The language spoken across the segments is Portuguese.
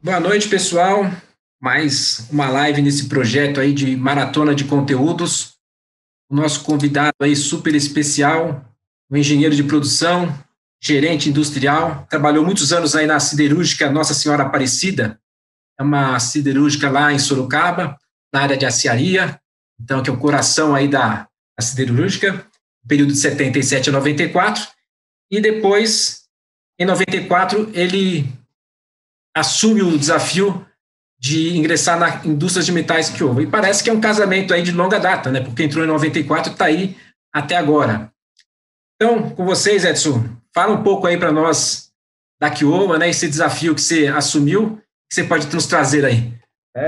Boa noite, pessoal. Mais uma live nesse projeto aí de maratona de conteúdos. O nosso convidado aí super especial, um engenheiro de produção, gerente industrial, trabalhou muitos anos aí na siderúrgica Nossa Senhora Aparecida, é uma siderúrgica lá em Sorocaba, na área de aciaria, então que é o coração aí da siderúrgica, período de 77 a 94, e depois, em 94, ele assume o desafio de ingressar na indústria de metais Kiowa. E parece que é um casamento aí de longa data, né? Porque entrou em 94 e está aí até agora. Então, com vocês, Edson, fala um pouco aí para nós da Kiowa, né? Esse desafio que você assumiu, que você pode nos trazer aí.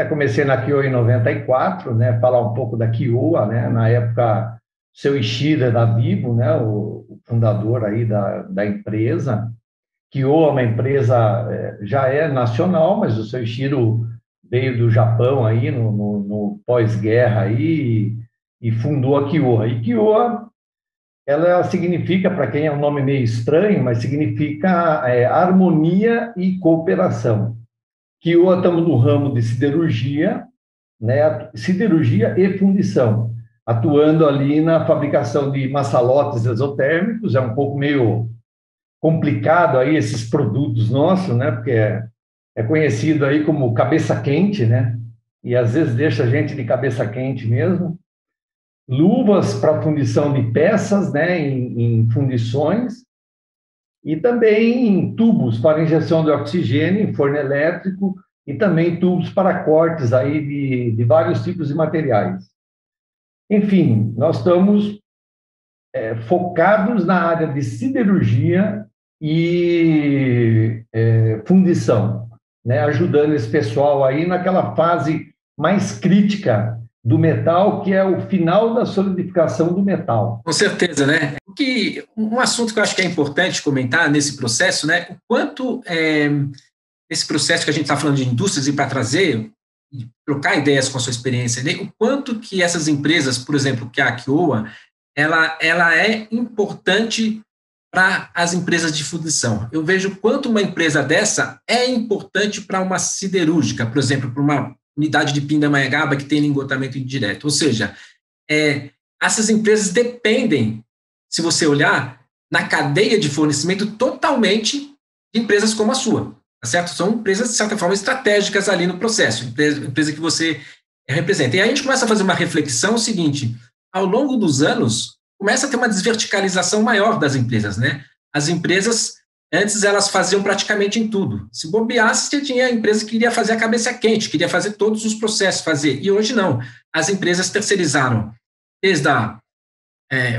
Comecei na Kiowa em 94, né? Falar um pouco da Kiowa, né? Na época, seu Ishida da Vivo, né? O fundador aí da empresa. Kiowa é uma empresa, já é nacional, mas o seu Ishiro veio do Japão aí no pós-guerra aí e fundou a Kiowa. E Kiowa, ela significa, para quem é um nome meio estranho, mas significa harmonia e cooperação. Kiowa estamos no ramo de siderurgia, né? Siderurgia e fundição, atuando ali na fabricação de maçalotes exotérmicos. É um pouco meio complicado aí esses produtos nossos, né? Porque é conhecido aí como cabeça quente, né? E às vezes deixa a gente de cabeça quente mesmo. Luvas para fundição de peças, né? Em fundições. E também tubos para injeção de oxigênio em forno elétrico e também tubos para cortes aí de vários tipos de materiais. Enfim, nós estamos focados na área de siderurgia e fundição, né? Ajudando esse pessoal aí naquela fase mais crítica do metal, que é o final da solidificação do metal. Com certeza, né? Um assunto que eu acho que é importante comentar nesse processo, né? O quanto esse processo que a gente está falando de indústrias e para trazer, trocar ideias com a sua experiência, né? O quanto que essas empresas, por exemplo, que a Kiowa, ela é importante para as empresas de fundição. Eu vejo quanto uma empresa dessa é importante para uma siderúrgica, por exemplo, para uma unidade de Pindamonhangaba que tem lingotamento indireto. Ou seja, essas empresas dependem, se você olhar, na cadeia de fornecimento totalmente de empresas como a sua, tá certo? São empresas, de certa forma, estratégicas ali no processo, empresa que você representa. E aí a gente começa a fazer uma reflexão seguinte: ao longo dos anos, começa a ter uma desverticalização maior das empresas, né? As empresas, antes, elas faziam praticamente em tudo. Se bobeasse, você tinha a empresa que queria fazer a cabeça quente, queria fazer todos os processos, fazer. E hoje não. As empresas terceirizaram desde a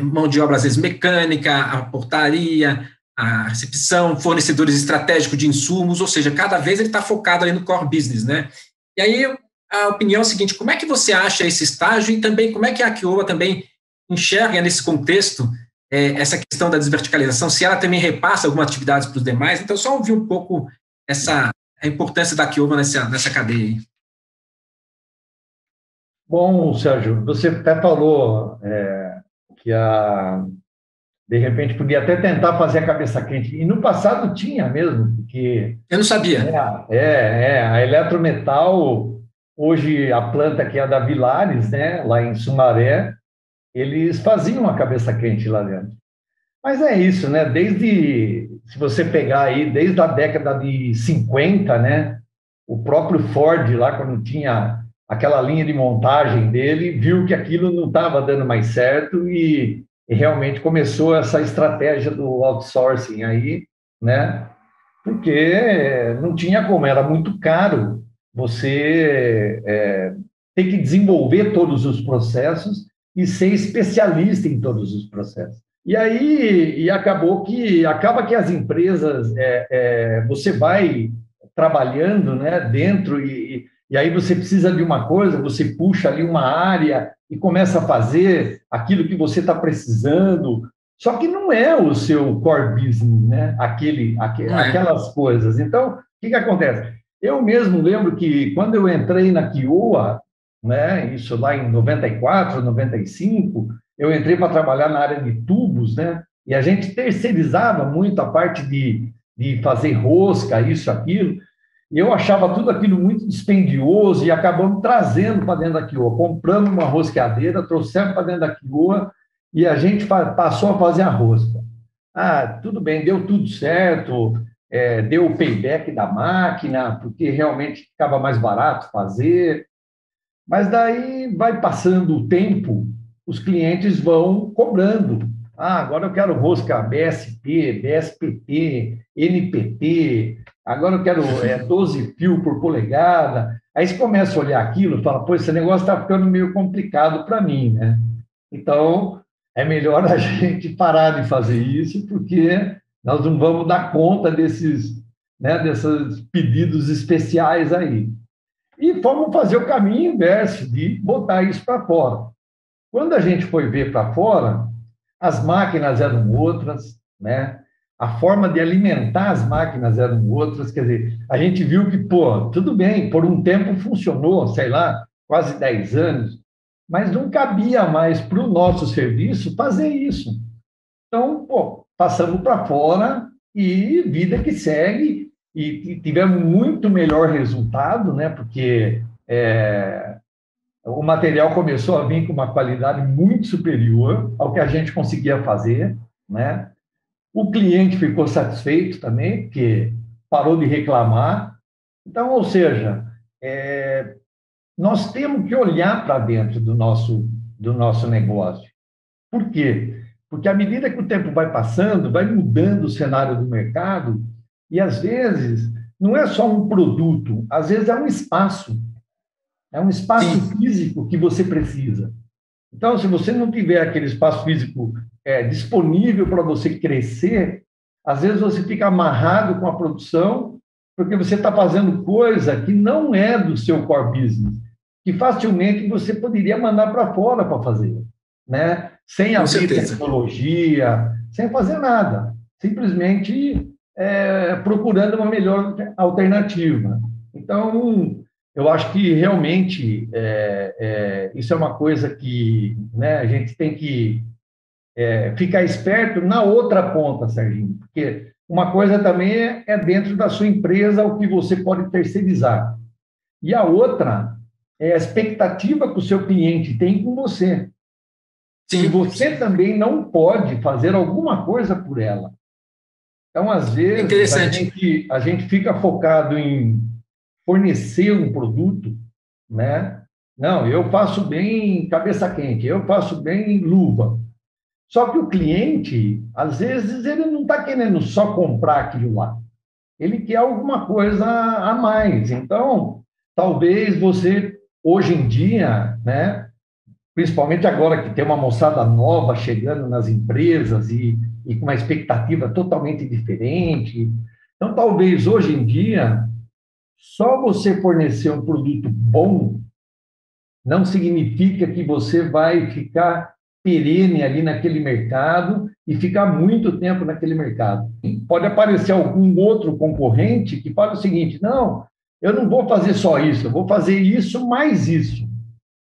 mão de obra, às vezes, mecânica, a portaria, a recepção, fornecedores estratégicos de insumos, ou seja, cada vez ele está focado ali no core business, né? E aí, a opinião é a seguinte: como é que você acha esse estágio e também como é que a Kiowa também enxerga nesse contexto essa questão da desverticalização, se ela também repassa algumas atividades para os demais? Então, só ouvir um pouco a importância da Kiowa nessa cadeia aí. Bom, Sérgio, você até falou que de repente podia até tentar fazer a cabeça quente, e no passado tinha mesmo, porque... Eu não sabia. A Eletrometal, hoje a planta que é a da Vilares, né, lá em Sumaré, eles faziam a cabeça quente lá dentro. Mas é isso, né? Se você pegar aí, desde a década de 50, né? O próprio Ford, lá quando tinha aquela linha de montagem dele, viu que aquilo não estava dando mais certo e realmente começou essa estratégia do outsourcing aí, né? Porque não tinha como, era muito caro você ter que desenvolver todos os processos e ser especialista em todos os processos. E aí acaba que as empresas, você vai trabalhando, né, dentro e aí você precisa de uma coisa, você puxa ali uma área e começa a fazer aquilo que você está precisando, só que não é o seu core business, né? Aquelas coisas. Então, o que acontece? Eu mesmo lembro que quando eu entrei na Kiowa, né, isso lá em 94, 95, eu entrei para trabalhar na área de tubos, né? E a gente terceirizava muito a parte de fazer rosca, isso, aquilo. E eu achava tudo aquilo muito dispendioso e acabamos trazendo para dentro da Kiowa. Compramos uma rosqueadeira, trouxemos para dentro da Kiowa e a gente passou a fazer a rosca. Ah, tudo bem, deu tudo certo, deu o payback da máquina, porque realmente ficava mais barato fazer. Mas daí vai passando o tempo, os clientes vão cobrando. Ah, agora eu quero rosca BSP, BSPT, NPT, agora eu quero 12 fios por polegada. Aí você começa a olhar aquilo e fala, pô, esse negócio está ficando meio complicado para mim, né? Então, é melhor a gente parar de fazer isso, porque nós não vamos dar conta desses pedidos especiais aí. E fomos fazer o caminho inverso, de botar isso para fora. Quando a gente foi ver para fora, as máquinas eram outras, né? A forma de alimentar as máquinas eram outras, quer dizer, a gente viu que, pô, tudo bem, por um tempo funcionou, sei lá, quase 10 anos, mas não cabia mais para o nosso serviço fazer isso. Então, pô, passamos para fora e vida que segue, e tivemos muito melhor resultado, né? Porque o material começou a vir com uma qualidade muito superior ao que a gente conseguia fazer, né? O cliente ficou satisfeito também, porque parou de reclamar. Então, ou seja, nós temos que olhar para dentro do nosso negócio. Por quê? Porque à medida que o tempo vai passando, vai mudando o cenário do mercado, e às vezes não é só um produto, às vezes é um espaço. É um espaço Sim. físico que você precisa. Então, se você não tiver aquele espaço físico disponível para você crescer, às vezes você fica amarrado com a produção, porque você está fazendo coisa que não é do seu core business, que facilmente você poderia mandar para fora para fazer, né? Sem abrir tecnologia, sem fazer nada, simplesmente procurando uma melhor alternativa. Então, eu acho que realmente isso é uma coisa que, né, a gente tem que ficar esperto na outra ponta, Serginho, porque uma coisa também é dentro da sua empresa o que você pode terceirizar, e a outra é a expectativa que o seu cliente tem com você. Sim. E você também não pode fazer alguma coisa por ela. Então, às vezes, a gente fica focado em fornecer um produto, né? Não, eu faço bem cabeça quente, eu faço bem luva. Só que o cliente, às vezes, ele não está querendo só comprar aquilo lá. Ele quer alguma coisa a mais. Então, talvez você, hoje em dia, né? Principalmente agora que tem uma moçada nova chegando nas empresas e com uma expectativa totalmente diferente. Então, talvez hoje em dia, só você fornecer um produto bom não significa que você vai ficar perene ali naquele mercado e ficar muito tempo naquele mercado. Pode aparecer algum outro concorrente que fala o seguinte, não, eu não vou fazer só isso, eu vou fazer isso mais isso.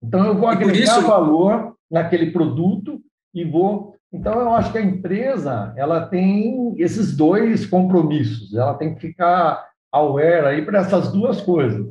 Então, eu vou agregar valor naquele produto e vou... Então, eu acho que a empresa ela tem esses dois compromissos, ela tem que ficar aware aí para essas duas coisas.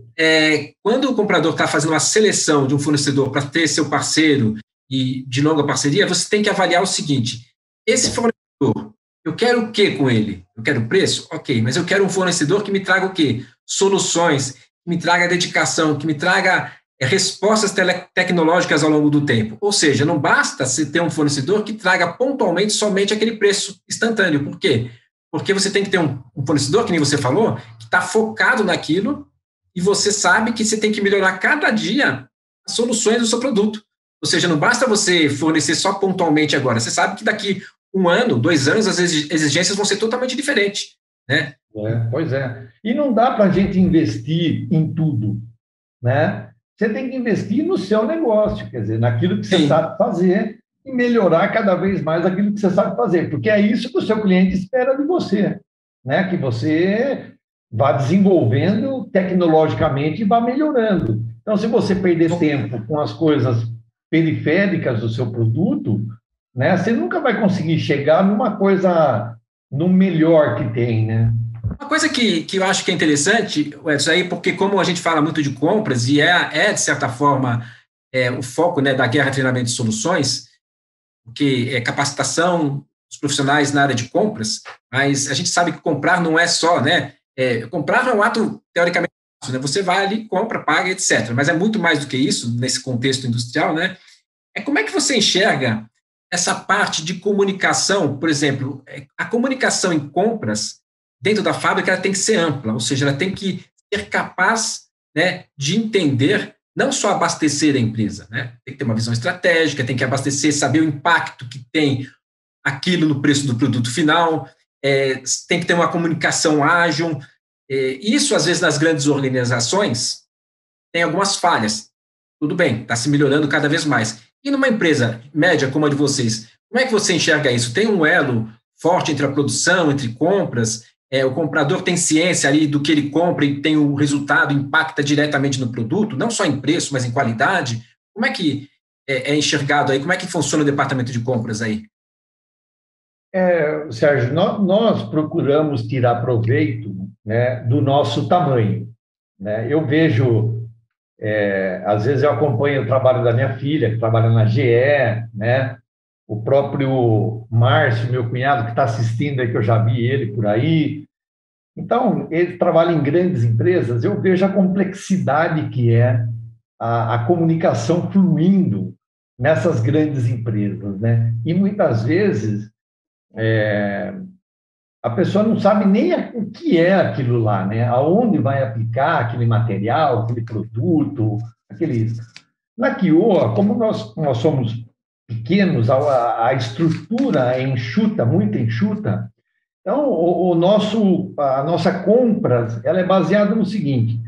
Quando o comprador está fazendo uma seleção de um fornecedor para ter seu parceiro e de longa parceria, você tem que avaliar o seguinte, esse fornecedor, eu quero o quê com ele? Eu quero preço? Ok, mas eu quero um fornecedor que me traga o quê? Soluções, que me traga dedicação, que me traga respostas tecnológicas ao longo do tempo. Ou seja, não basta você ter um fornecedor que traga pontualmente somente aquele preço instantâneo. Por quê? Porque você tem que ter um fornecedor, que nem você falou, que está focado naquilo e você sabe que você tem que melhorar cada dia as soluções do seu produto. Ou seja, não basta você fornecer só pontualmente agora. Você sabe que daqui 1 ano, 2 anos, as exigências vão ser totalmente diferentes, né? Pois é. E não dá para a gente investir em tudo, né? Você tem que investir no seu negócio, quer dizer, naquilo que você sabe fazer e melhorar cada vez mais aquilo que você sabe fazer, porque é isso que o seu cliente espera de você, né? Que você vá desenvolvendo tecnologicamente e vá melhorando. Então, se você perder tempo com as coisas periféricas do seu produto, né? Você nunca vai conseguir chegar numa coisa, no melhor que tem, né? Uma coisa que eu acho que é interessante, Edson, aí, porque como a gente fala muito de compras, e de certa forma, o foco, né, da guerra, treinamento e soluções, que é capacitação dos profissionais na área de compras, mas a gente sabe que comprar não é só, né? Comprar é um ato, teoricamente, fácil, né? Você vai ali, compra, paga, etc. Mas é muito mais do que isso, nesse contexto industrial, né? Como é que você enxerga essa parte de comunicação, por exemplo, a comunicação em compras dentro da fábrica ela tem que ser ampla, ou seja, ela tem que ser capaz, né, de entender, não só abastecer a empresa, né, tem que ter uma visão estratégica, tem que abastecer, saber o impacto que tem aquilo no preço do produto final, tem que ter uma comunicação ágil, isso às vezes nas grandes organizações tem algumas falhas, tudo bem, está se melhorando cada vez mais. E numa empresa média como a de vocês, como é que você enxerga isso? Tem um elo forte entre a produção, entre compras? O comprador tem ciência ali do que ele compra e tem o resultado, impacta diretamente no produto, não só em preço, mas em qualidade? Como é que é enxergado aí? Como é que funciona o departamento de compras aí? Sérgio, nós procuramos tirar proveito, né, do nosso tamanho, né? Eu vejo, às vezes eu acompanho o trabalho da minha filha, que trabalha na GE, né? O próprio Márcio, meu cunhado, que está assistindo aí, que eu já vi ele por aí. Então, ele trabalha em grandes empresas, eu vejo a complexidade que é a comunicação fluindo nessas grandes empresas, né? E muitas vezes a pessoa não sabe nem o que é aquilo lá, né? Aonde vai aplicar aquele material, aquele produto, aquele... Na Kiowa, como nós somos pequenos, a estrutura é enxuta, muito enxuta, então a nossa compra ela é baseada no seguinte: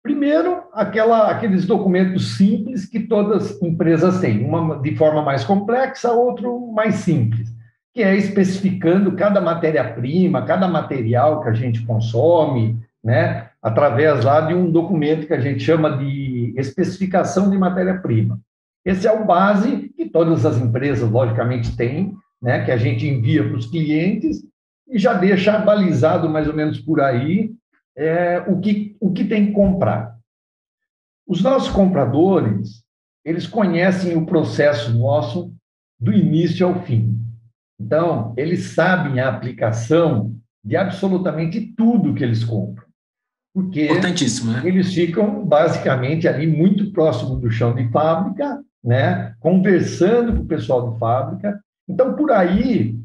primeiro, aqueles documentos simples que todas as empresas têm, uma de forma mais complexa, outro mais simples, que é especificando cada matéria-prima, cada material que a gente consome, né, através lá de um documento que a gente chama de especificação de matéria-prima. Esse é o base que todas as empresas, logicamente, têm, né, que a gente envia para os clientes e já deixa balizado mais ou menos por aí o que tem que comprar. Os nossos compradores, eles conhecem o processo nosso do início ao fim. Então, eles sabem a aplicação de absolutamente tudo que eles compram, porque Importantíssimo, né? eles ficam basicamente ali muito próximo do chão de fábrica, né, conversando com o pessoal de fábrica. Então, por aí,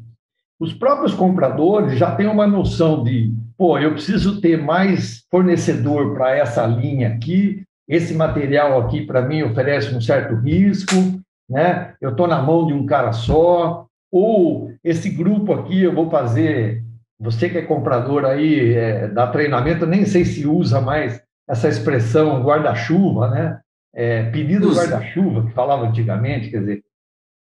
os próprios compradores já têm uma noção de, pô, eu preciso ter mais fornecedor para essa linha aqui, esse material aqui para mim oferece um certo risco, né? Eu estou na mão de um cara só, ou esse grupo aqui eu vou fazer, você que é comprador aí, dá treinamento, nem sei se usa mais essa expressão guarda-chuva, né? Pedido guarda-chuva, que falava antigamente, quer dizer,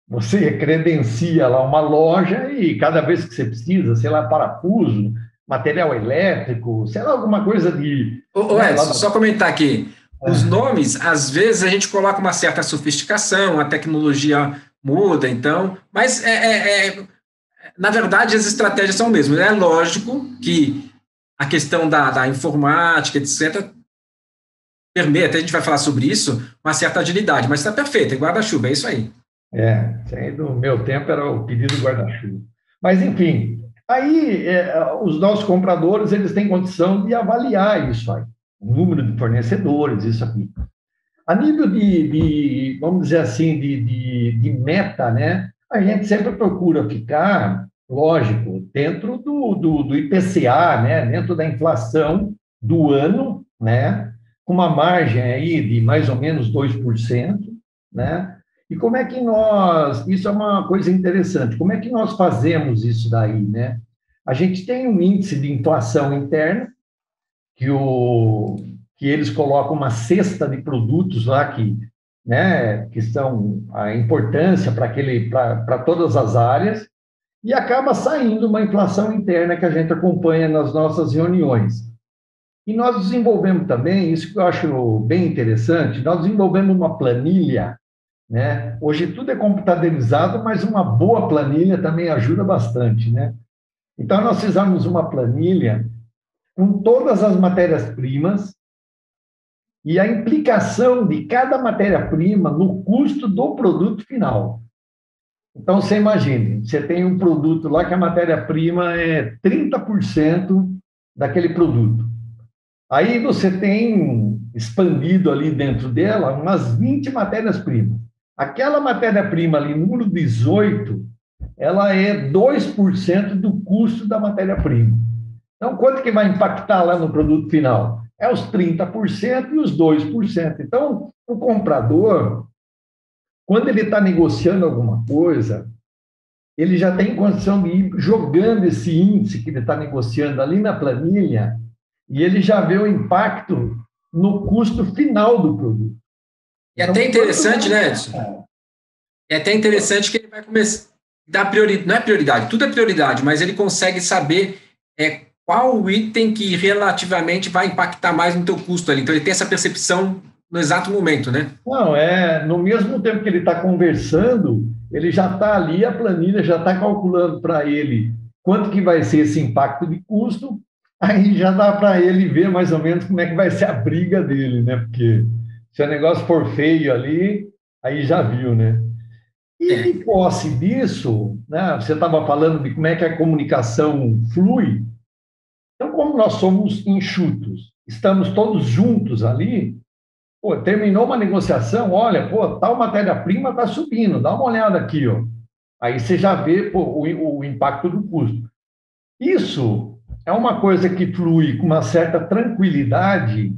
você credencia lá uma loja e cada vez que você precisa, sei lá, parafuso, material elétrico, sei lá, alguma coisa de... Edson, só comentar aqui. Os nomes, às vezes, a gente coloca uma certa sofisticação, a tecnologia muda, então... Mas, na verdade, as estratégias são mesmas. É lógico que a questão da informática, etc., permeia, até a gente vai falar sobre isso, uma certa agilidade, mas está perfeito, é guarda-chuva, é isso aí. Isso aí do meu tempo era o pedido guarda-chuva. Mas, enfim, aí os nossos compradores eles têm condição de avaliar isso aí, o número de fornecedores, isso aqui. A nível vamos dizer assim, de meta, né, a gente sempre procura ficar, lógico, dentro do IPCA, né, dentro da inflação do ano, né, com uma margem aí de mais ou menos 2%, né? E como é que isso é uma coisa interessante, como é que nós fazemos isso daí, né? A gente tem um índice de inflação interna, que eles colocam uma cesta de produtos lá que são a importância para todas as áreas, e acaba saindo uma inflação interna que a gente acompanha nas nossas reuniões. E nós desenvolvemos também, isso que eu acho bem interessante, nós desenvolvemos uma planilha, né? Hoje tudo é computadorizado, mas uma boa planilha também ajuda bastante, né? Então, nós fizemos uma planilha com todas as matérias-primas e a implicação de cada matéria-prima no custo do produto final. Então, você imagine, você tem um produto lá que a matéria-prima é 30% daquele produto. Aí você tem expandido ali dentro dela umas 20 matérias-primas. Aquela matéria-prima ali, número 18, ela é 2% do custo da matéria-prima. Então, quanto que vai impactar lá no produto final? É os 30% e os 2%. Então, o comprador, quando ele está negociando alguma coisa, ele já tem condição de ir jogando esse índice que ele está negociando ali na planilha e ele já vê o impacto no custo final do produto. E é até interessante, né, Edson? É até interessante que ele vai começar a dar prioridade, não é prioridade, tudo é prioridade, mas ele consegue saber qual o item que relativamente vai impactar mais no teu custo ali. Então, ele tem essa percepção no exato momento, né? Não, no mesmo tempo que ele está conversando, ele já está ali, a planilha já está calculando para ele quanto que vai ser esse impacto de custo, aí já dá para ele ver mais ou menos como é que vai ser a briga dele, né? Porque se o negócio for feio ali, aí já viu, né? E de posse disso, né, você estava falando de como é que a comunicação flui. Então, como nós somos enxutos, estamos todos juntos ali, terminou uma negociação, olha, tal matéria-prima está subindo, dá uma olhada aqui, ó. Aí você já vê o impacto do custo. Isso é uma coisa que flui com uma certa tranquilidade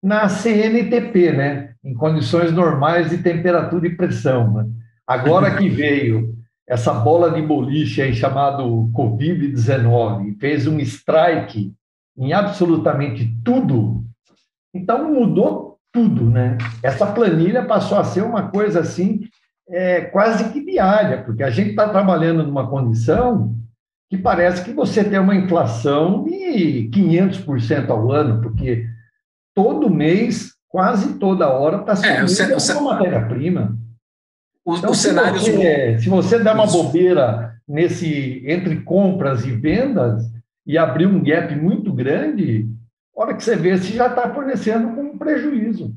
na CNTP, né? Em condições normais de temperatura e pressão. Né? Agora que veio essa bola de boliche aí chamado Covid-19, fez um strike em absolutamente tudo, então mudou tudo, né? Essa planilha passou a ser uma coisa assim, quase que diária, porque a gente está trabalhando numa condição que parece que você tem uma inflação de 500% ao ano, porque todo mês, quase toda hora, está subindo uma matéria-prima. Então, se você der uma bobeira entre compras e vendas e abrir um gap muito grande, a hora que você vê, você já está fornecendo com um prejuízo.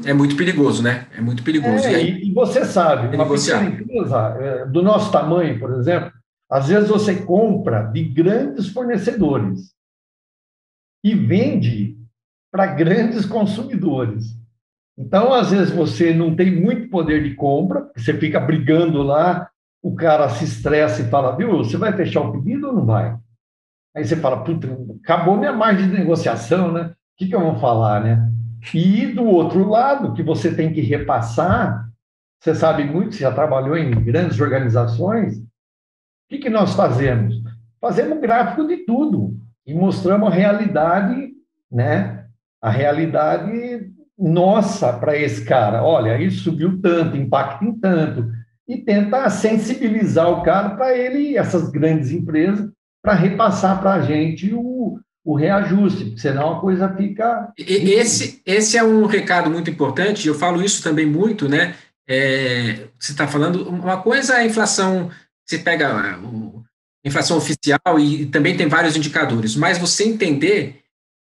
É muito perigoso, né? É muito perigoso. E você sabe, uma pequena empresa do nosso tamanho, por exemplo, às vezes você compra de grandes fornecedores e vende para grandes consumidores. Então, às vezes, você não tem muito poder de compra, você fica brigando lá, o cara se estressa e fala, viu, você vai fechar o pedido ou não vai? Aí você fala, puta, acabou minha margem de negociação, né? O que eu vou falar, né? E do outro lado, que você tem que repassar, você sabe muito, você já trabalhou em grandes organizações, o que nós fazemos? Fazemos gráfico de tudo e mostramos a realidade, né? A realidade nossa para esse cara. Olha, isso subiu tanto, impacta em tanto. E tenta sensibilizar o cara para ele, essas grandes empresas, para repassar para a gente o reajuste, porque senão a coisa fica... Esse é um recado muito importante, eu falo isso também muito, né? Você está falando, uma coisa é a inflação, você pega a inflação oficial e também tem vários indicadores, mas você entender,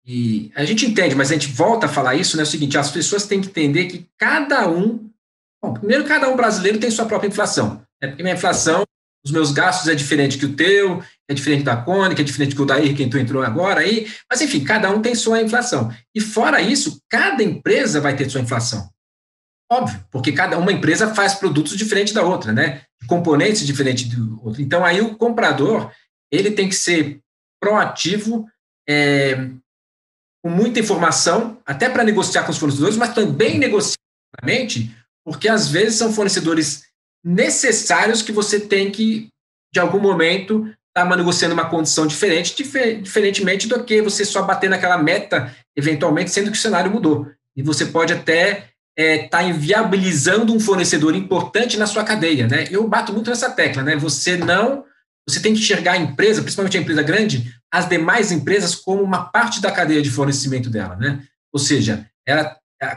e a gente entende, mas a gente volta a falar isso, né? É o seguinte, as pessoas têm que entender que cada um brasileiro tem sua própria inflação, né? Porque minha inflação, os meus gastos é diferente que o teu, é diferente da Cone, que é diferente que o Daí, quem tu entrou agora aí, mas enfim, cada um tem sua inflação. E fora isso, cada empresa vai ter sua inflação. Óbvio, porque cada uma empresa faz produtos diferentes da outra, né? Componentes diferentes do outro. Então, aí o comprador, ele tem que ser proativo, com muita informação, até para negociar com os fornecedores, mas também negociar, porque às vezes são fornecedores necessários que você tem que, de algum momento, estar negociando uma condição diferentemente do que você só bater naquela meta, eventualmente, sendo que o cenário mudou. E você pode até estar inviabilizando um fornecedor importante na sua cadeia, né? Eu bato muito nessa tecla, né? Você tem que enxergar a empresa, principalmente a empresa grande, as demais empresas como uma parte da cadeia de fornecimento dela, né? Ou seja,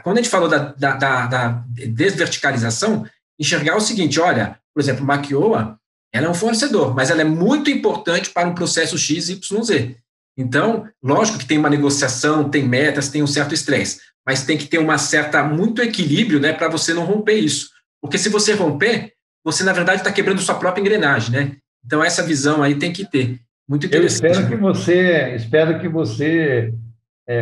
quando a gente falou da desverticalização, enxergar o seguinte, olha, por exemplo, Maquioa, ela é um fornecedor, mas ela é muito importante para um processo XYZ. Então, lógico que tem uma negociação, tem metas, tem um certo estresse, mas tem que ter muito equilíbrio, né, para você não romper isso. Porque se você romper, você, na verdade, está quebrando sua própria engrenagem, né? Então, essa visão aí tem que ter. Muito Eu interessante. espero que você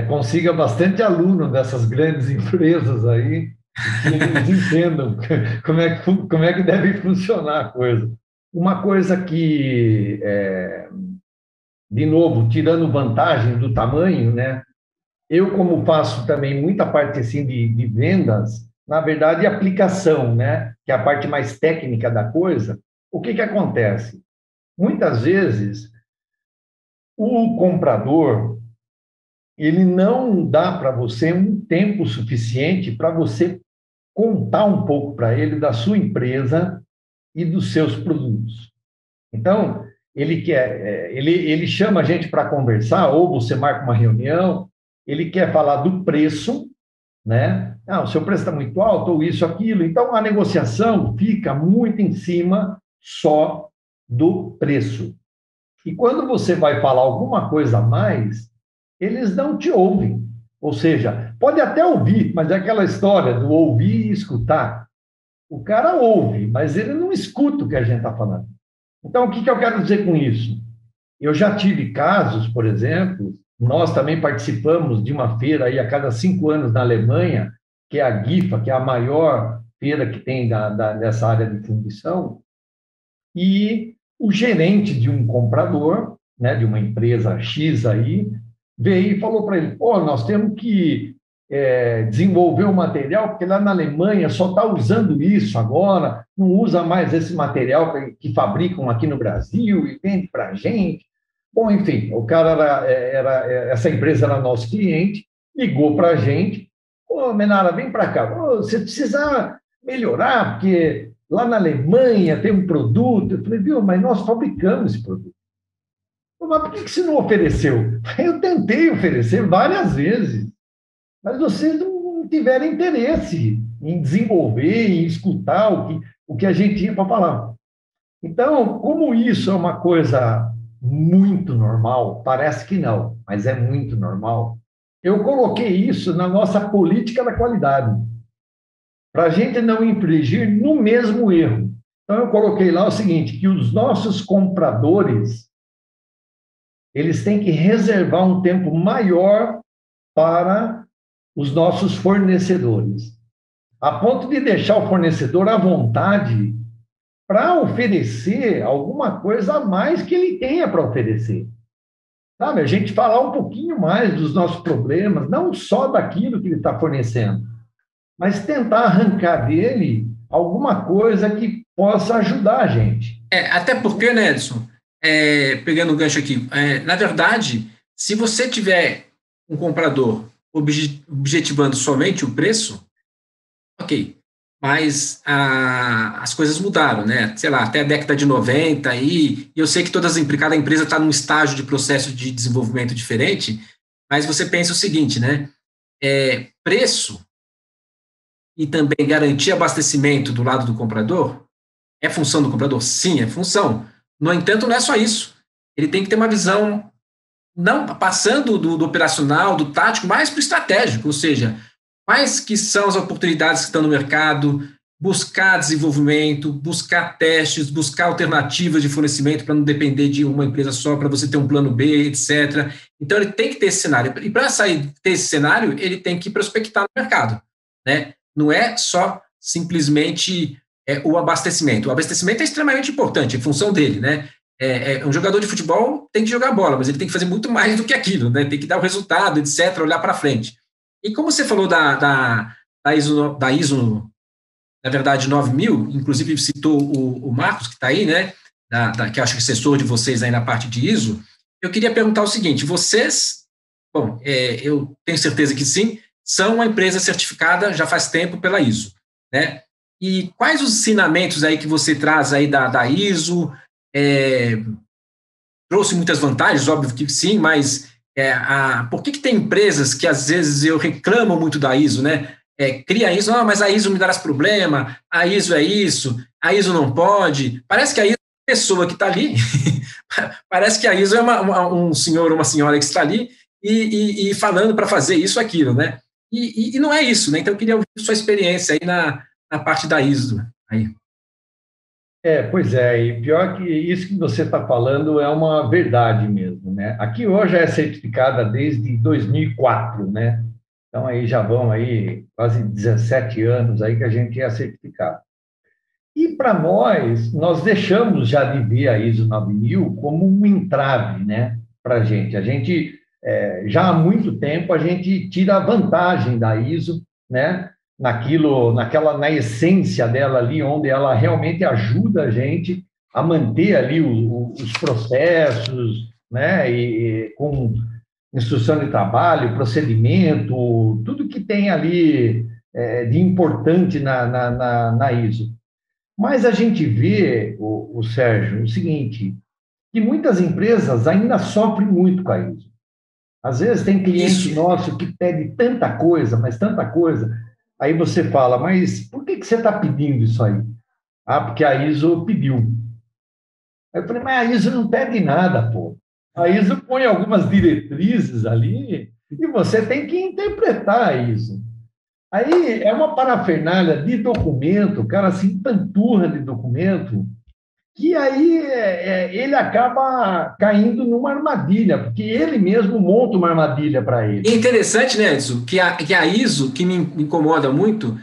consiga bastante aluno dessas grandes empresas aí, que eles entendam como é que deve funcionar a coisa. Uma coisa que, de novo, tirando vantagem do tamanho, né? Eu, como faço também muita parte assim de vendas, na verdade, aplicação, né? Que é a parte mais técnica da coisa, o que acontece? Muitas vezes, o comprador, ele não dá para você um tempo suficiente para você contar um pouco para ele da sua empresa e dos seus produtos. Então, ele chama a gente para conversar, ou você marca uma reunião, ele quer falar do preço, né? O seu preço está muito alto, ou isso, aquilo. Então, a negociação fica muito em cima só do preço. E quando você vai falar alguma coisa a mais, eles não te ouvem. Ou seja, pode até ouvir, mas é aquela história do ouvir e escutar. O cara ouve, mas ele não escuta o que a gente está falando. Então, o que eu quero dizer com isso? Eu já tive casos, por exemplo, nós também participamos de uma feira aí a cada 5 anos na Alemanha, que é a GIFA, que é a maior feira que tem nessa área de fundição, e o gerente de um comprador, né, de uma empresa X aí, veio e falou para ele, nós temos que desenvolver um material, porque lá na Alemanha só está usando isso agora, não usa mais esse material que fabricam aqui no Brasil e vende para a gente. Bom, enfim, o cara essa empresa era nosso cliente, ligou para a gente, Menara, vem para cá, você precisa melhorar, porque lá na Alemanha tem um produto. Eu falei, viu, mas nós fabricamos esse produto. Mas por que você não ofereceu? Eu tentei oferecer várias vezes, mas vocês não tiveram interesse em desenvolver, em escutar o que a gente tinha para falar. Então, como isso é uma coisa muito normal, parece que não, mas é muito normal, eu coloquei isso na nossa política da qualidade, para a gente não infringir no mesmo erro. Então, eu coloquei lá o seguinte, que os nossos compradores, eles têm que reservar um tempo maior para os nossos fornecedores, a ponto de deixar o fornecedor à vontade para oferecer alguma coisa a mais que ele tenha para oferecer. Sabe, a gente falar um pouquinho mais dos nossos problemas, não só daquilo que ele está fornecendo, mas tentar arrancar dele alguma coisa que possa ajudar a gente. Até porque, né, Edson, pegando o gancho aqui, na verdade, se você tiver um comprador objetivando somente o preço, ok, mas as coisas mudaram, né? Sei lá, até a década de 90 e eu sei que cada empresa está num estágio de processo de desenvolvimento diferente, mas você pensa o seguinte, né? Preço e também garantir abastecimento do lado do comprador é função do comprador? Sim, é função. No entanto, não é só isso. Ele tem que ter uma visão, não passando do operacional, do tático, mais para o estratégico, ou seja, quais que são as oportunidades que estão no mercado, buscar desenvolvimento, buscar testes, buscar alternativas de fornecimento para não depender de uma empresa só, para você ter um plano B, etc. Então, ele tem que ter esse cenário. E para ter esse cenário, ele tem que prospectar no mercado, né? Não é só simplesmente o abastecimento. O abastecimento é extremamente importante, em função dele, né? Um jogador de futebol tem que jogar bola, mas ele tem que fazer muito mais do que aquilo, né? Tem que dar o resultado, etc., olhar para frente. E como você falou da ISO, na verdade, 9000, inclusive citou o Marcos, que está aí, né? Que acho que é assessor de vocês aí na parte de ISO, eu queria perguntar o seguinte, vocês, eu tenho certeza que sim, são uma empresa certificada já faz tempo pela ISO, né? E quais os ensinamentos aí que você traz aí da ISO? Trouxe muitas vantagens, óbvio que sim, mas por que tem empresas que às vezes eu reclamo muito da ISO, né? Cria a ISO, mas a ISO me dará problema, a ISO é isso, a ISO não pode. Parece que a ISO pessoa que está ali, parece que a ISO é um senhor ou uma senhora que está ali e falando para fazer isso ou aquilo, né? E não é isso, né? Então, eu queria ouvir sua experiência aí na parte da ISO. Aí. Pois é, e pior que isso que você está falando é uma verdade mesmo, né? Aqui hoje é certificada desde 2004, né? Então aí já vão aí quase 17 anos aí que a gente é certificado. E para nós deixamos já de ver a ISO 9000 como um entrave, né? Para a gente. A gente, já há muito tempo, a gente tira a vantagem da ISO, né? Na essência dela ali, onde ela realmente ajuda a gente a manter ali os processos, né? E com instrução de trabalho, procedimento, tudo que tem ali de importante na ISO. Mas a gente vê, o Sérgio, o seguinte, que muitas empresas ainda sofrem muito com a ISO. Às vezes tem cliente nosso que pede tanta coisa, mas tanta coisa. Aí você fala, mas por que você está pedindo isso aí? Ah, porque a ISO pediu. Aí eu falei, mas a ISO não pede nada, pô. A ISO põe algumas diretrizes ali e você tem que interpretar a ISO. Aí é uma parafernália de documento, cara, se empanturra de documento, que aí ele acaba caindo numa armadilha, porque ele mesmo monta uma armadilha para ele. É interessante, né, Edson, que a ISO, que me incomoda muito,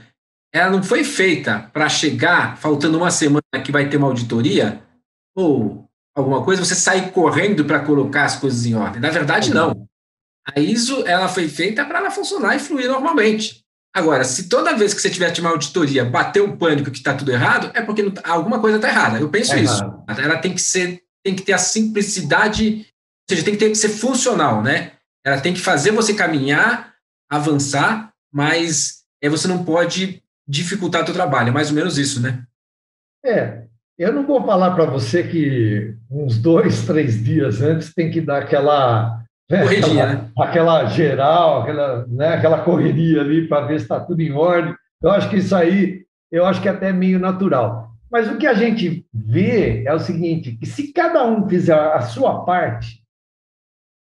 ela não foi feita para chegar, faltando uma semana que vai ter uma auditoria, ou alguma coisa, você sair correndo para colocar as coisas em ordem. Na verdade, não. A ISO ela foi feita para ela funcionar e fluir normalmente. Agora, se toda vez que você tiver uma auditoria bater o pânico que está tudo errado, é porque alguma coisa está errada. Eu penso isso. Ela tem que ter a simplicidade, ou seja, tem que ser funcional, né? Ela tem que fazer você caminhar, avançar, mas você não pode dificultar o teu trabalho. É mais ou menos isso, né? Eu não vou falar para você que uns 2, 3 dias antes tem que dar aquela aquela geral, aquela correria ali para ver se está tudo em ordem. Eu acho que isso aí, eu acho que é até meio natural. Mas o que a gente vê é o seguinte, que se cada um fizer a sua parte,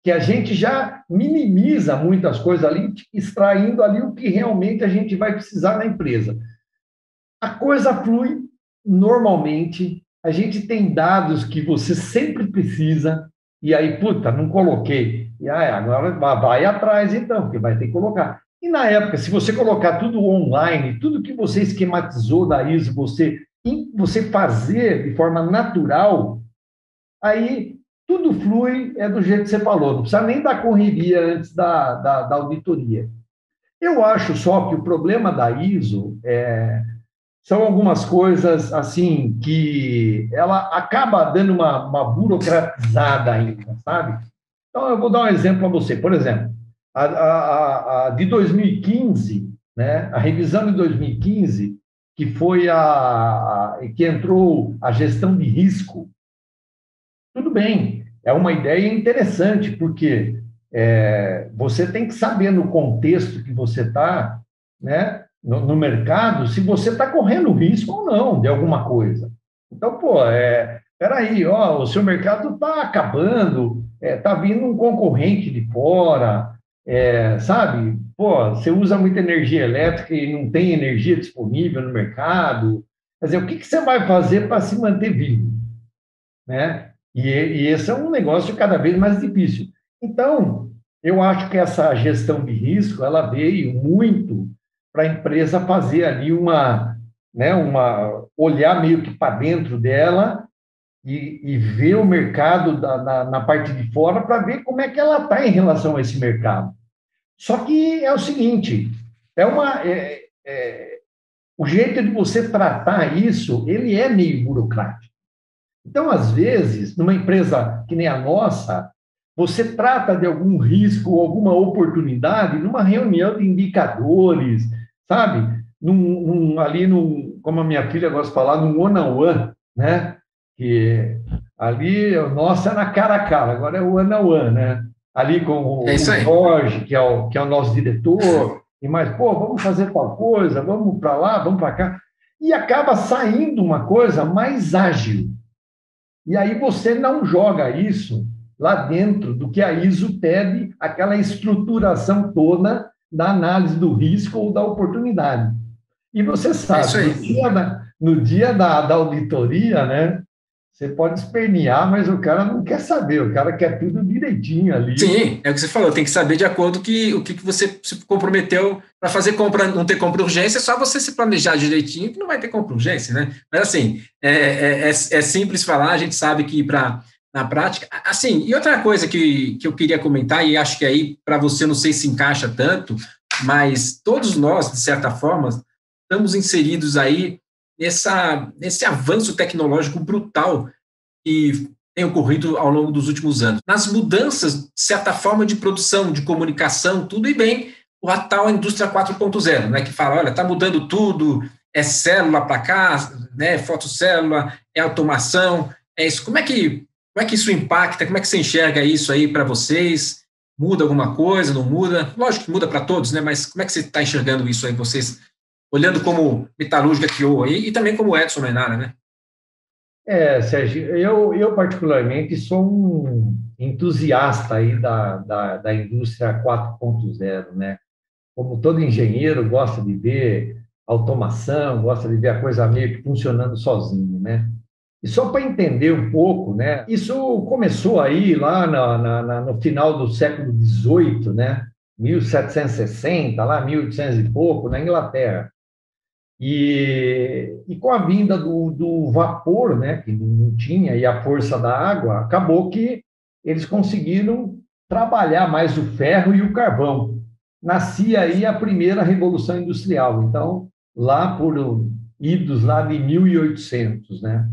que a gente já minimiza muitas coisas ali, extraindo ali o que realmente a gente vai precisar na empresa. A coisa flui normalmente, a gente tem dados que você sempre precisa, e aí, puta, não coloquei. E aí, agora vai atrás, então, porque vai ter que colocar. E na época, se você colocar tudo online, tudo que você esquematizou da ISO, você fazer de forma natural, aí tudo flui, do jeito que você falou, não precisa nem dar correria antes da auditoria. Eu acho só que o problema da ISO são algumas coisas assim que ela acaba dando uma burocratizada ainda, sabe? Então, eu vou dar um exemplo para você. Por exemplo, a de 2015, né? A revisão de 2015, que foi que entrou a gestão de risco. Tudo bem, é uma ideia interessante, porque você tem que saber no contexto que você está, né? No mercado, se você está correndo risco ou não de alguma coisa. Então, peraí, o seu mercado está acabando, está vindo um concorrente de fora, sabe? Você usa muita energia elétrica e não tem energia disponível no mercado. Quer dizer, o que você vai fazer para se manter vivo? Né? E esse é um negócio cada vez mais difícil. Então, eu acho que essa gestão de risco, ela veio muito para a empresa fazer ali olhar meio que para dentro dela e ver o mercado na parte de fora para ver como é que ela está em relação a esse mercado. Só que é o seguinte, o jeito de você tratar isso, ele é meio burocrático. Então, às vezes, numa empresa que nem a nossa, você trata de algum risco ou alguma oportunidade numa reunião de indicadores, sabe? Como a minha filha gosta de falar, num one-on-one, né? Que ali, nossa, é na cara a cara, agora é o one-on-one, né? Ali com o Jorge, que é o nosso diretor, e mais, vamos fazer tal coisa, vamos para lá, vamos para cá. E acaba saindo uma coisa mais ágil. E aí você não joga isso lá dentro do que a ISO pede, aquela estruturação toda da análise do risco ou da oportunidade. E você É isso sabe, aí. no dia da auditoria, né, você pode espernear, mas o cara não quer saber, o cara quer tudo direitinho ali. Sim, é o que você falou, tem que saber de acordo com o que você se comprometeu para fazer compra, não ter compra urgência, é só você se planejar direitinho que não vai ter compra urgência, né? Mas assim, é simples falar, a gente sabe que na prática, assim, e outra coisa que eu queria comentar, e acho que aí para você não sei se encaixa tanto, mas todos nós, de certa forma, estamos inseridos aí nesse avanço tecnológico brutal que tem ocorrido ao longo dos últimos anos. Nas mudanças, de certa forma, de produção, de comunicação, tudo, e bem, a tal indústria 4.0, né, que fala, olha, está mudando tudo, é célula para cá, né, fotocélula, é automação, é isso. Como é que isso impacta, como é que você enxerga isso aí para vocês? Muda alguma coisa, não muda? Lógico que muda para todos, né, mas como é que você está enxergando isso aí, vocês, olhando como metalúrgica que eu aí, e também como Edson Menara, né? Sérgio, eu particularmente sou um entusiasta aí da indústria 4.0, né? Como todo engenheiro gosta de ver automação, gosta de ver a coisa meio que funcionando sozinho, né? E só para entender um pouco, né? Isso começou aí lá no final do século XVIII, né? 1760, lá 1800 e pouco, na Inglaterra. E com a vinda do vapor, né, que não tinha, e a força da água, acabou que eles conseguiram trabalhar mais o ferro e o carvão. Nascia aí a primeira Revolução Industrial, então, lá por idos lá de 1800, né?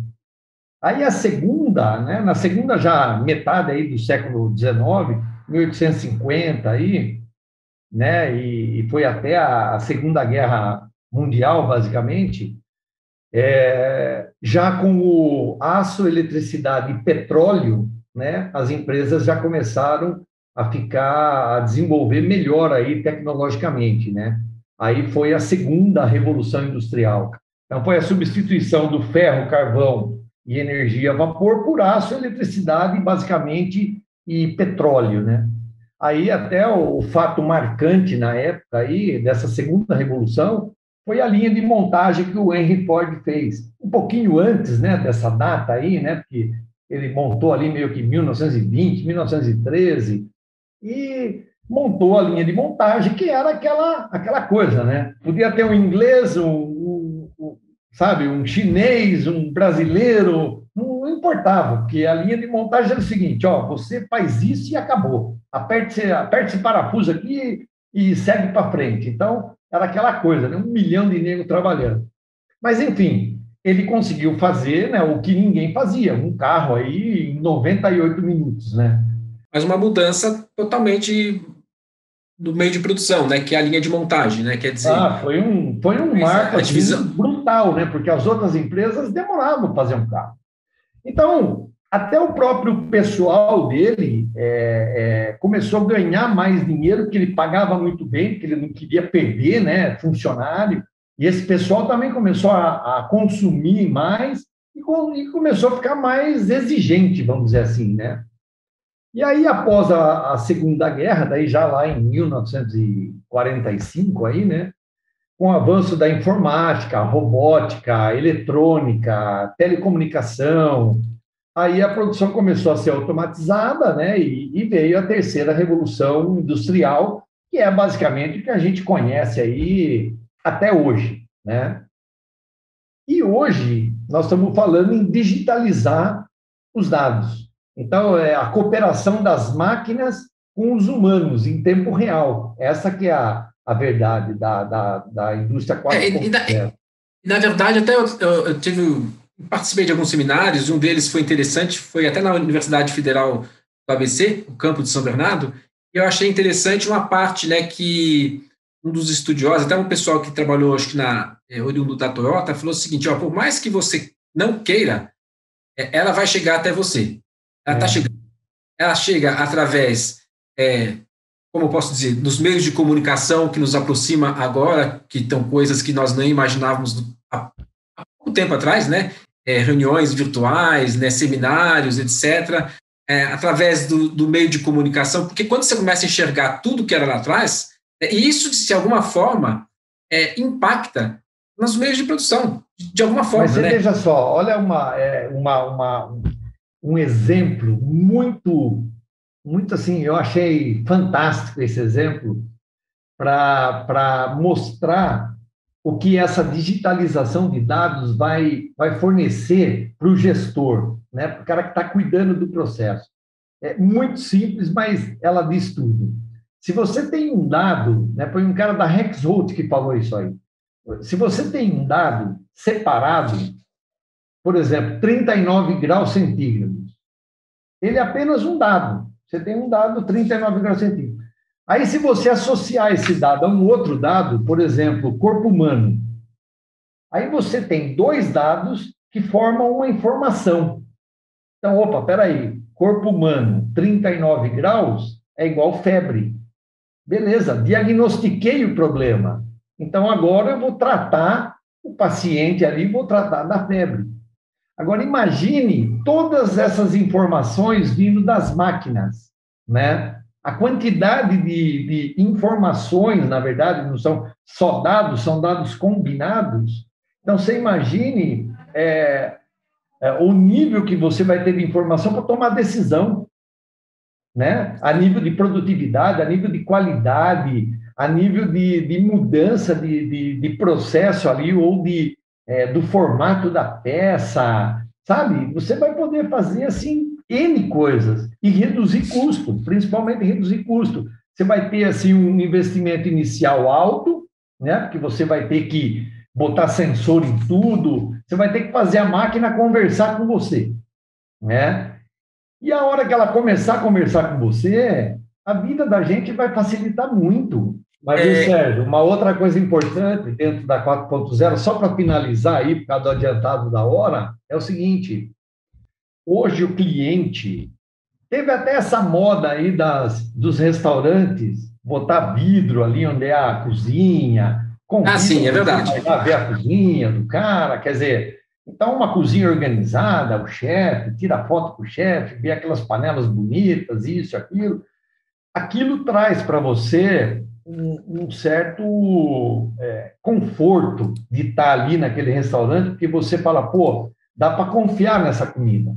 Aí a segunda, né, na segunda já metade aí do século XIX, 1850 aí, né, e foi até a Segunda Guerra Mundial, basicamente, já com o aço, eletricidade e petróleo, né, as empresas já começaram a desenvolver melhor aí tecnologicamente, né? Aí foi a segunda revolução industrial. Então foi a substituição do ferro, carvão e energia a vapor por aço, eletricidade, basicamente, e petróleo, né? Aí até o fato marcante na época aí dessa segunda revolução foi a linha de montagem que o Henry Ford fez. Um pouquinho antes, né, dessa data aí, né, porque ele montou ali meio que 1920, 1913, e montou a linha de montagem, que era aquela coisa, né? Podia ter um inglês, sabe, um chinês, um brasileiro, não importava, porque a linha de montagem era o seguinte, ó, você faz isso e acabou. Aperte esse parafuso aqui e segue para frente. Então, era aquela coisa, né? 1 milhão de negros trabalhando. Mas, enfim, ele conseguiu fazer, né, o que ninguém fazia, um carro aí em 98 minutos, né? Mas uma mudança totalmente do meio de produção, né, que é a linha de montagem, né, quer dizer, Foi um marco a assim, divisão, brutal, né? Porque as outras empresas demoravam para fazer um carro. Então, até o próprio pessoal dele começou a ganhar mais dinheiro, porque ele pagava muito bem, porque ele não queria perder, né, funcionário. E esse pessoal também começou a consumir mais e começou a ficar mais exigente, vamos dizer assim, né? E aí, após a Segunda Guerra, daí já lá em 1945, aí, né, com o avanço da informática, robótica, eletrônica, telecomunicação, aí a produção começou a ser automatizada, né, e veio a terceira revolução industrial, que é basicamente o que a gente conhece aí até hoje, né? E hoje nós estamos falando em digitalizar os dados. Então, é a cooperação das máquinas com os humanos em tempo real. Essa que é a verdade da indústria e 4.0. na verdade, até participei de alguns seminários, um deles foi interessante, foi até na Universidade Federal do ABC, o campo de São Bernardo, e eu achei interessante uma parte, né, que um dos estudiosos, até um pessoal que trabalhou, acho que oriundo da Toyota, falou o seguinte, ó, por mais que você não queira, ela vai chegar até você. Ela está chegando. Ela chega através, como eu posso dizer, dos meios de comunicação que nos aproxima agora, que estão coisas que nós nem imaginávamos há pouco tempo atrás, né? reuniões virtuais, né, seminários, etc., através do meio de comunicação, porque quando você começa a enxergar tudo que era lá atrás, isso, de alguma forma, impacta nos meios de produção, de alguma forma. Mas você né? veja só, olha um exemplo muito assim, eu achei fantástico esse exemplo para mostrar o que essa digitalização de dados vai fornecer para o gestor, né? Para o cara que está cuidando do processo. É muito simples, mas ela diz tudo. Se você tem um dado, né, foi um cara da Rexroth que falou isso aí. Se você tem um dado separado, por exemplo, 39 graus centígrados, ele é apenas um dado. Você tem um dado 39 graus centígrados. Aí, se você associar esse dado a um outro dado, por exemplo, corpo humano, aí você tem dois dados que formam uma informação. Então, opa, peraí, corpo humano, 39 graus é igual febre. Beleza, diagnostiquei o problema. Então, agora eu vou tratar o paciente ali, vou tratar da febre. Agora, imagine todas essas informações vindo das máquinas, né? A quantidade de informações, na verdade, não são só dados, são dados combinados. Então, você imagine o nível que você vai ter de informação para tomar decisão, né? A nível de produtividade, a nível de qualidade, a nível de mudança de processo ali, ou do formato da peça, sabe? Você vai poder fazer, assim, N coisas e reduzir custo, principalmente reduzir custo. Você vai ter, assim, um investimento inicial alto, né? Porque você vai ter que botar sensor em tudo, você vai ter que fazer a máquina conversar com você, né? E a hora que ela começar a conversar com você, a vida da gente vai facilitar muito. Mas, viu, Sérgio, uma outra coisa importante dentro da 4.0, só para finalizar aí, por causa do adiantado da hora, é o seguinte: hoje o cliente teve até essa moda aí dos restaurantes, botar vidro ali onde é a cozinha, Sim, é verdade. vai lá ver a cozinha do cara, quer dizer, então uma cozinha organizada, o chefe, tira foto com o chefe, vê aquelas panelas bonitas, isso, aquilo traz para você um certo conforto de estar ali naquele restaurante, porque você fala, pô, dá para confiar nessa comida.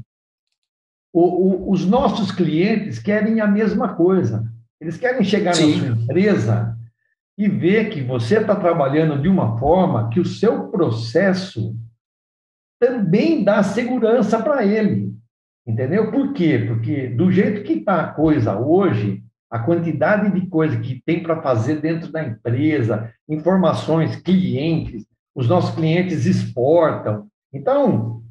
Os nossos clientes querem a mesma coisa. Eles querem chegar Sim. na sua empresa e ver que você está trabalhando de uma forma que o seu processo também dá segurança para ele. Entendeu? Por quê? Porque do jeito que está a coisa hoje, a quantidade de coisa que tem para fazer dentro da empresa, informações, clientes, os nossos clientes exportam. Então,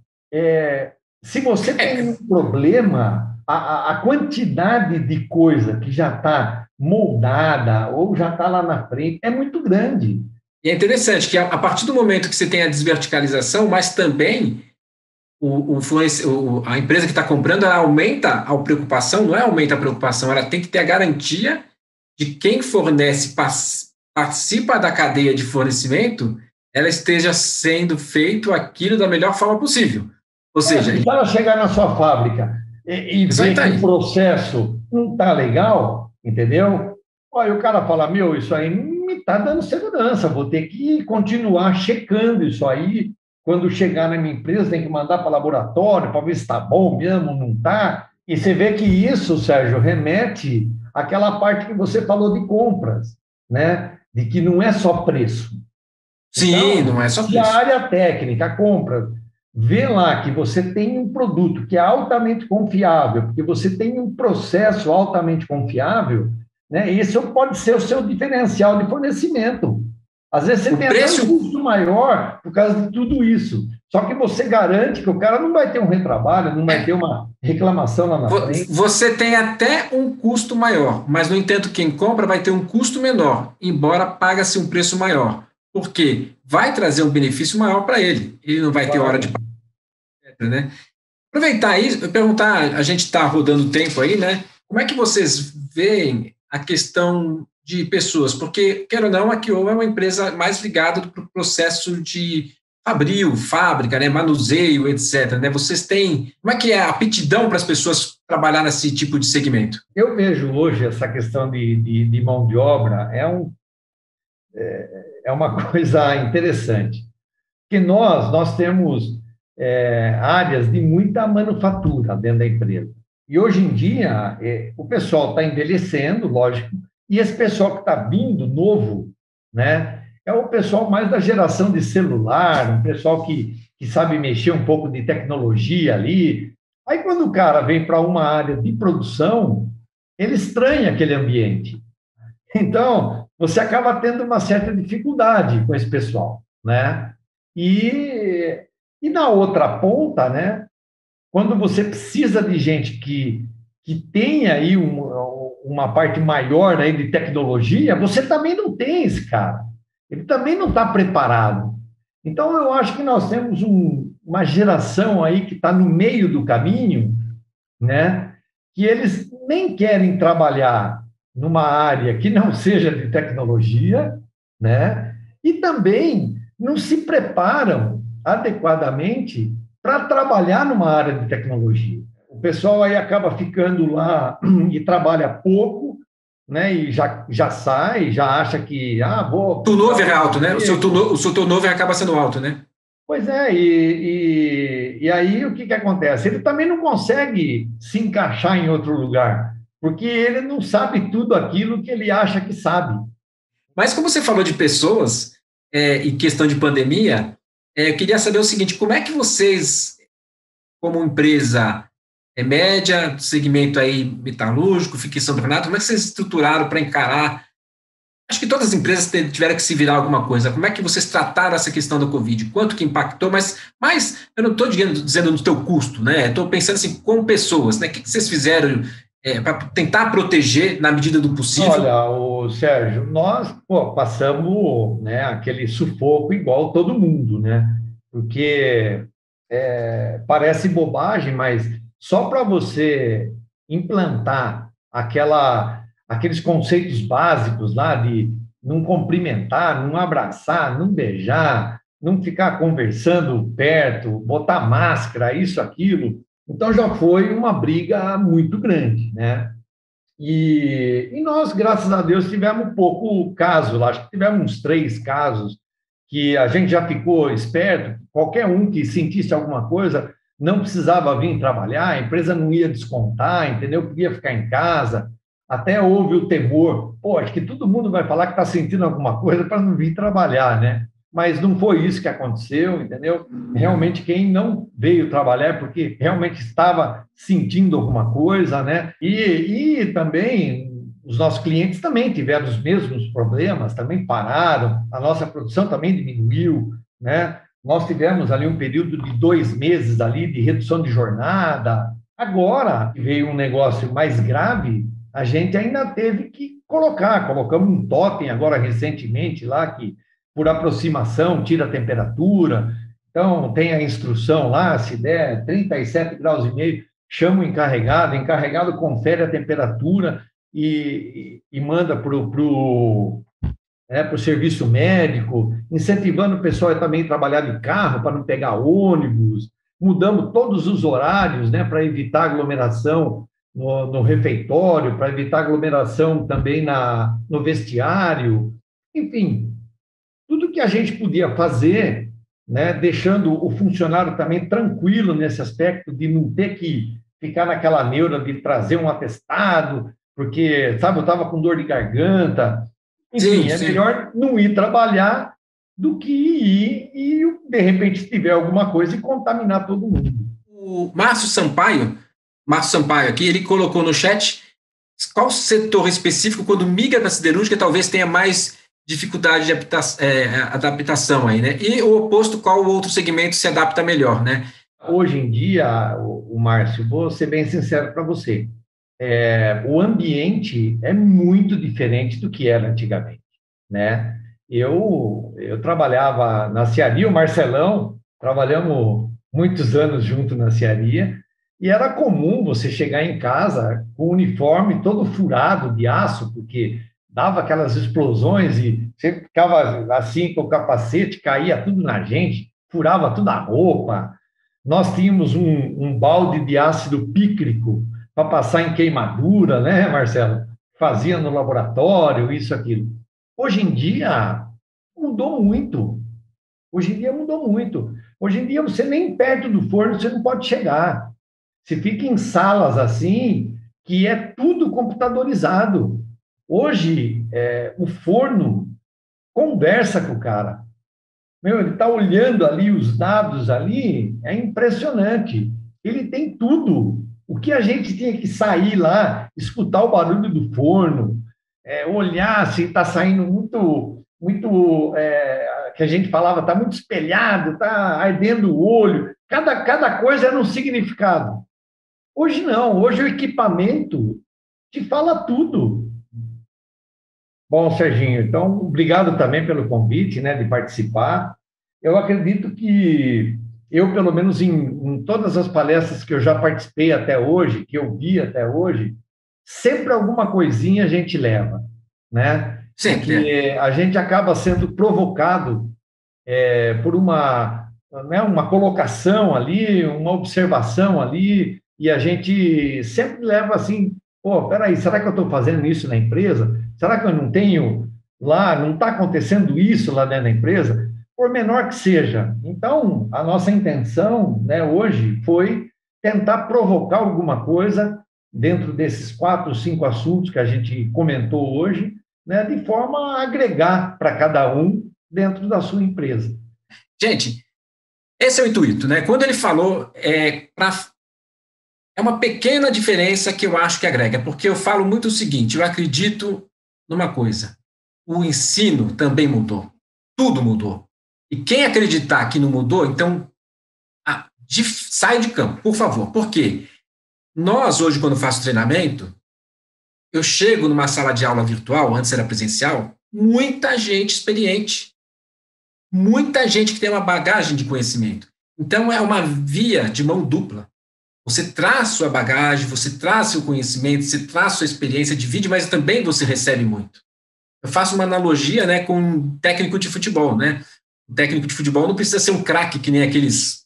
se você tem um problema, a quantidade de coisa que já está moldada ou já está lá na frente é muito grande. E é interessante que, a partir do momento que você tem a desverticalização, mas também a empresa que está comprando, ela aumenta a preocupação, não é aumenta a preocupação, ela tem que ter a garantia de quem fornece, participa da cadeia de fornecimento, ela esteja sendo feito aquilo da melhor forma possível. Ou seja, se ela chegar na sua fábrica e ver que o processo não está legal, entendeu? Aí o cara fala, isso aí não me está dando segurança, vou ter que continuar checando isso aí. Quando chegar na minha empresa, tem que mandar para o laboratório para ver se está bom mesmo, não está. E você vê que isso, Sérgio, remete àquela parte que você falou de compras, né? De que não é só preço. Sim, então, não é só preço. Se a área técnica, a compra, vê lá que você tem um produto que é altamente confiável, porque você tem um processo altamente confiável, né? Isso pode ser o seu diferencial de fornecimento. Às vezes você tem até um custo maior por causa de tudo isso. Só que você garante que o cara não vai ter um retrabalho, não vai ter uma reclamação lá na frente. Você tem até um custo maior, mas, no entanto, quem compra vai ter um custo menor, embora paga-se um preço maior. Por quê? Vai trazer um benefício maior para ele. Ele não vai ter hora de pagar, né? Aproveitar isso, perguntar, a gente está rodando tempo aí, né? Como é que vocês veem a questão de pessoas? Porque, quero ou não, a Kyowa é uma empresa mais ligada para o processo de fabril, fábrica, né, manuseio, etc., né? Vocês têm... Como é que é a aptidão para as pessoas trabalhar nesse tipo de segmento? Eu vejo hoje essa questão de mão de obra é uma coisa interessante, porque nós temos áreas de muita manufatura dentro da empresa. E hoje em dia, o pessoal está envelhecendo, lógico, e esse pessoal que está vindo novo, né, é o pessoal mais da geração de celular, um pessoal que sabe mexer um pouco de tecnologia ali. Aí, quando o cara vem para uma área de produção, ele estranha aquele ambiente. Então, você acaba tendo uma certa dificuldade com esse pessoal, né? E na outra ponta, né? Quando você precisa de gente que tenha aí uma parte maior aí de tecnologia, você também não tem esse cara. Ele também não está preparado. Então, eu acho que nós temos uma geração aí que está no meio do caminho, né? Que eles nem querem trabalhar numa área que não seja de tecnologia, né? E também não se preparam adequadamente para trabalhar numa área de tecnologia. O pessoal aí acaba ficando lá e trabalha pouco, né? E já sai, já acha que vou. O turnover é alto, né? O seu turnover acaba sendo alto, né? Pois é, e aí o que acontece? Ele também não consegue se encaixar em outro lugar, porque ele não sabe tudo aquilo que ele acha que sabe. Mas como você falou de pessoas e questão de pandemia, eu queria saber o seguinte, como é que vocês, como empresa média, segmento aí metalúrgico, ficção do Renato, como é que vocês estruturaram para encarar? Acho que todas as empresas tiveram que se virar alguma coisa. Como é que vocês trataram essa questão da Covid? Quanto que impactou? Mas eu não estou dizendo no teu custo, né? Estou pensando assim, com pessoas, né? O que vocês fizeram para tentar proteger na medida do possível? Olha, Sérgio, nós passamos, né, aquele sufoco igual todo mundo, né? Porque parece bobagem, mas só para você implantar aqueles conceitos básicos lá de não cumprimentar, não abraçar, não beijar, não ficar conversando perto, botar máscara, isso, aquilo. Então já foi uma briga muito grande, né? E nós, graças a Deus, tivemos pouco caso, acho que tivemos uns 3 casos que a gente já ficou esperto, qualquer um que sentisse alguma coisa não precisava vir trabalhar, a empresa não ia descontar, entendeu? Podia ficar em casa, até houve o temor, acho que todo mundo vai falar que está sentindo alguma coisa para não vir trabalhar, né? Mas não foi isso que aconteceu, entendeu? Realmente quem não veio trabalhar é porque realmente estava sentindo alguma coisa, né? E também os nossos clientes também tiveram os mesmos problemas, também pararam, a nossa produção também diminuiu, né? Nós tivemos ali um período de 2 meses ali de redução de jornada. Agora veio um negócio mais grave, a gente ainda teve que colocamos um totem agora recentemente lá que por aproximação tira a temperatura. Então tem a instrução lá, se der 37 graus e meio, chama o encarregado confere a temperatura e manda para o serviço médico, incentivando o pessoal a também trabalhar de carro para não pegar ônibus, mudamos todos os horários, né, para evitar aglomeração no refeitório, para evitar aglomeração também no vestiário, enfim, tudo que a gente podia fazer, né, deixando o funcionário também tranquilo nesse aspecto de não ter que ficar naquela neura de trazer um atestado, porque, sabe, eu estava com dor de garganta. Enfim, sim. Melhor não ir trabalhar do que ir e, de repente, se tiver alguma coisa e contaminar todo mundo. O Márcio Sampaio aqui, ele colocou no chat qual setor específico, quando migra para a siderúrgica, talvez tenha mais dificuldade de adaptação aí, né? E o oposto, qual outro segmento se adapta melhor, né? Hoje em dia, o Márcio, vou ser bem sincero para você, o ambiente é muito diferente do que era antigamente, né? Eu trabalhava na Cearia, o Marcelão, trabalhamos muitos anos junto na Cearia, e era comum você chegar em casa com o uniforme todo furado de aço, porque dava aquelas explosões e você ficava assim com o capacete, caía tudo na gente, furava toda a roupa. Nós tínhamos um balde de ácido pícrico para passar em queimadura, né, Marcelo? Fazia no laboratório, isso, aquilo. Hoje em dia, mudou muito. Hoje em dia mudou muito. Hoje em dia, você nem perto do forno você não pode chegar. Você fica em salas assim, que é tudo computadorizado. Hoje, o forno conversa com o cara. Ele está olhando ali os dados ali, é impressionante. Ele tem tudo. O que a gente tinha que sair lá, escutar o barulho do forno, olhar se está saindo muito, que a gente falava, está muito espelhado, está ardendo o olho. Cada coisa era um significado. Hoje não, hoje o equipamento te fala tudo. Bom, Serginho, então, obrigado também pelo convite, né, de participar. Eu acredito que eu, pelo menos em todas as palestras que eu já participei até hoje, que eu vi até hoje, sempre alguma coisinha a gente leva, né? Sempre. Porque a gente acaba sendo provocado por uma colocação ali, uma observação ali, e a gente sempre leva assim, pô, peraí, será que eu estou fazendo isso na empresa? Será que eu não tenho lá, não está acontecendo isso lá dentro da empresa? Por menor que seja. Então, a nossa intenção, né, hoje foi tentar provocar alguma coisa dentro desses 4, 5 assuntos que a gente comentou hoje, né, de forma a agregar para cada um dentro da sua empresa. Gente, esse é o intuito, né? Quando ele falou, é uma pequena diferença que eu acho que agrega, porque eu falo muito o seguinte, eu acredito numa coisa, o ensino também mudou, tudo mudou. E quem acreditar que não mudou, então sai de campo, por favor. Por quê? Nós, hoje, quando faço treinamento, eu chego numa sala de aula virtual, antes era presencial, muita gente experiente, muita gente que tem uma bagagem de conhecimento. Então, é uma via de mão dupla. Você traz sua bagagem, você traz seu conhecimento, você traz sua experiência, divide, mas também você recebe muito. Eu faço uma analogia, né, com um técnico de futebol, né? O técnico de futebol não precisa ser um craque que nem aqueles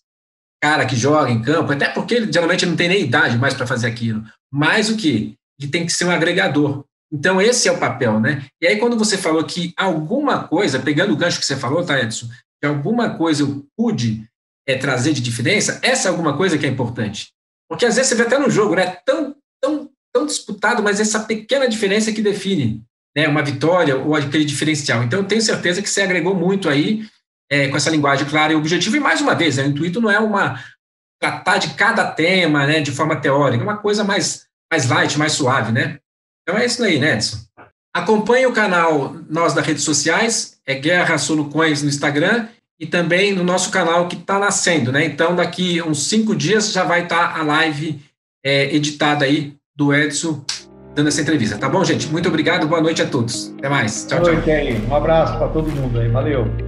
cara que joga em campo, até porque ele geralmente não tem nem idade mais para fazer aquilo. Mas o quê? Ele tem que ser um agregador. Então, esse é o papel, né? E aí, quando você falou que alguma coisa, pegando o gancho que você falou, tá, Edson, que alguma coisa eu pude trazer de diferença, essa é alguma coisa que é importante. Porque às vezes você vê até no jogo, né? Tão disputado, mas essa pequena diferença que define, né, uma vitória ou aquele diferencial. Então, eu tenho certeza que você agregou muito aí com essa linguagem clara e objetiva. E, mais uma vez, o intuito não é tratar de cada tema, né, de forma teórica, é uma coisa mais light, mais suave, né? Então, é isso aí, né, Edson? Acompanhe o canal Nós das redes sociais, Guerra Solucoins no Instagram e também no nosso canal que está nascendo, né? Então, daqui uns 5 dias já vai estar a live editada aí do Edson dando essa entrevista. Tá bom, gente? Muito obrigado, boa noite a todos. Até mais. Tchau, tchau. Boa noite aí. Um abraço para todo mundo aí. Valeu.